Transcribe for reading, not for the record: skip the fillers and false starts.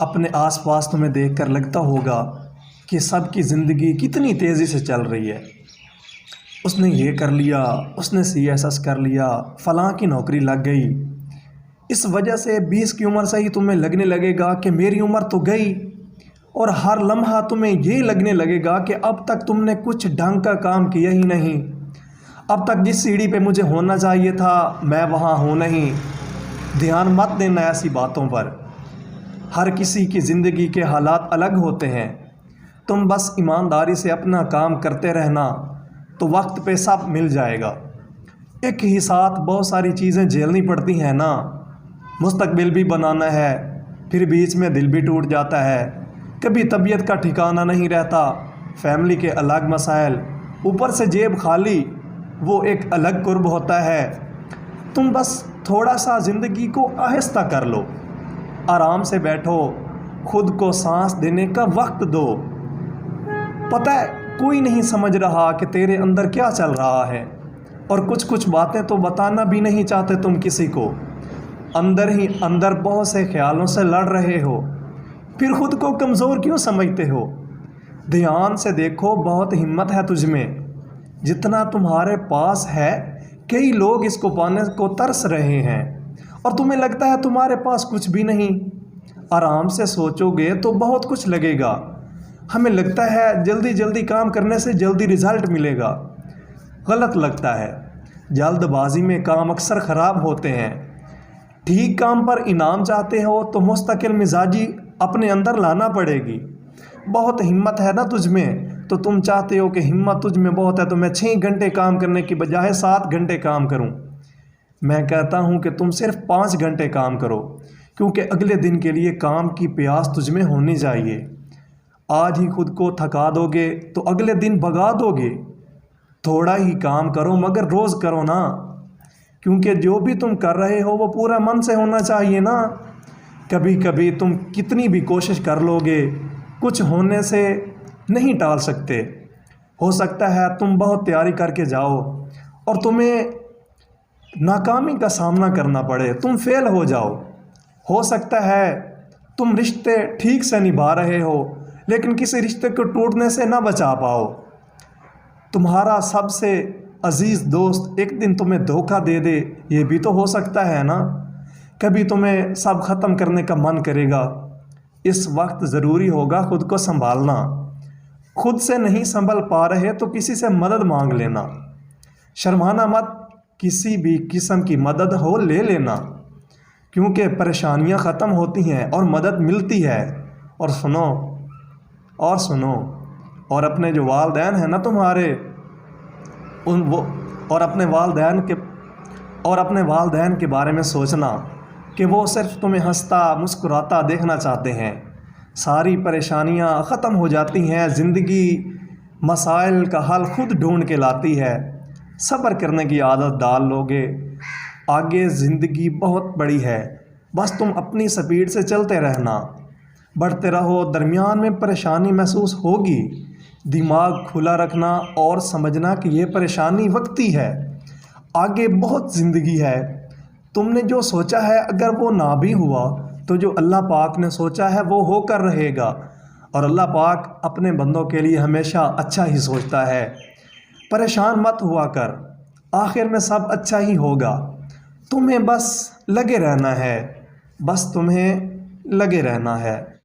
اپنے آس پاس تمہیں دیکھ کر لگتا ہوگا کہ سب کی زندگی کتنی تیزی سے چل رہی ہے۔ اس نے یہ کر لیا، اس نے CSS کر لیا، فلاں کی نوکری لگ گئی۔ اس وجہ سے 20 کی عمر سے ہی تمہیں لگنے لگے گا کہ میری عمر تو گئی، اور ہر لمحہ تمہیں یہ لگنے لگے گا کہ اب تک تم نے کچھ ڈھنگ کا کام کیا ہی نہیں، اب تک جس سیڑھی پہ مجھے ہونا چاہیے تھا میں وہاں ہوں نہیں۔ دھیان مت دینا ایسی باتوں پر، ہر کسی کی زندگی کے حالات الگ ہوتے ہیں، تم بس ایمانداری سے اپنا کام کرتے رہنا تو وقت پہ سب مل جائے گا۔ ایک ہی ساتھ بہت ساری چیزیں جھیلنی پڑتی ہیں نا، مستقبل بھی بنانا ہے، پھر بیچ میں دل بھی ٹوٹ جاتا ہے، کبھی طبیعت کا ٹھکانہ نہیں رہتا، فیملی کے الگ مسائل، اوپر سے جیب خالی، وہ ایک الگ کرب ہوتا ہے۔ تم بس تھوڑا سا زندگی کو آہستہ کر لو، آرام سے بیٹھو، خود کو سانس دینے کا وقت دو۔ پتہ ہے کوئی نہیں سمجھ رہا کہ تیرے اندر کیا چل رہا ہے، اور کچھ باتیں تو بتانا بھی نہیں چاہتے تم کسی کو، اندر ہی اندر بہت سے خیالوں سے لڑ رہے ہو، پھر خود کو کمزور کیوں سمجھتے ہو؟ دھیان سے دیکھو، بہت ہمت ہے تجھ میں، جتنا تمہارے پاس ہے کئی لوگ اس کو پانے کو ترس رہے ہیں، اور تمہیں لگتا ہے تمہارے پاس کچھ بھی نہیں۔ آرام سے سوچو گے تو بہت کچھ لگے گا۔ ہمیں لگتا ہے جلدی جلدی کام کرنے سے جلدی رزلٹ ملے گا، غلط لگتا ہے۔ جلد بازی میں کام اکثر خراب ہوتے ہیں۔ ٹھیک کام پر انعام چاہتے ہو تو مستقل مزاجی اپنے اندر لانا پڑے گی۔ بہت ہمت ہے نا تجھ میں، تو تم چاہتے ہو کہ ہمت تجھ میں بہت ہے تو میں 6 گھنٹے کام کرنے کی بجائے 7 گھنٹے کام کروں۔ میں کہتا ہوں کہ تم صرف 5 گھنٹے کام کرو، کیونکہ اگلے دن کے لیے کام کی پیاس تجھ میں ہونی چاہیے۔ آج ہی خود کو تھکا دو گے تو اگلے دن بھگا دو گے۔ تھوڑا ہی کام کرو مگر روز کرو نا، کیونکہ جو بھی تم کر رہے ہو وہ پورا من سے ہونا چاہیے نا۔ کبھی کبھی تم کتنی بھی کوشش کر لو گے، کچھ ہونے سے نہیں ٹال سکتے۔ ہو سکتا ہے تم بہت تیاری کر کے جاؤ اور تمہیں ناکامی کا سامنا کرنا پڑے، تم فیل ہو جاؤ۔ ہو سکتا ہے تم رشتے ٹھیک سے نبھا رہے ہو لیکن کسی رشتے کو ٹوٹنے سے نہ بچا پاؤ۔ تمہارا سب سے عزیز دوست ایک دن تمہیں دھوکہ دے دے، یہ بھی تو ہو سکتا ہے نا۔ کبھی تمہیں سب ختم کرنے کا من کرے گا، اس وقت ضروری ہوگا خود کو سنبھالنا۔ خود سے نہیں سنبھل پا رہے تو کسی سے مدد مانگ لینا، شرمانا مت، کسی بھی قسم کی مدد ہو لے لینا، کیونکہ پریشانیاں ختم ہوتی ہیں اور مدد ملتی ہے۔ اور سنو اور اپنے جو والدین ہیں نا تمہارے، اپنے والدین کے بارے میں سوچنا کہ وہ صرف تمہیں ہنستا مسکراتا دیکھنا چاہتے ہیں۔ ساری پریشانیاں ختم ہو جاتی ہیں، زندگی مسائل کا حل خود ڈھونڈ کے لاتی ہے۔ صبر کرنے کی عادت ڈال لو گے، آگے زندگی بہت بڑی ہے، بس تم اپنی سپیڈ سے چلتے رہنا، بڑھتے رہو۔ درمیان میں پریشانی محسوس ہوگی، دماغ کھلا رکھنا اور سمجھنا کہ یہ پریشانی وقتی ہے، آگے بہت زندگی ہے۔ تم نے جو سوچا ہے اگر وہ نہ بھی ہوا تو جو اللہ پاک نے سوچا ہے وہ ہو کر رہے گا، اور اللہ پاک اپنے بندوں کے لیے ہمیشہ اچھا ہی سوچتا ہے۔ پریشان مت ہوا کر، آخر میں سب اچھا ہی ہوگا۔ تمہیں بس لگے رہنا ہے،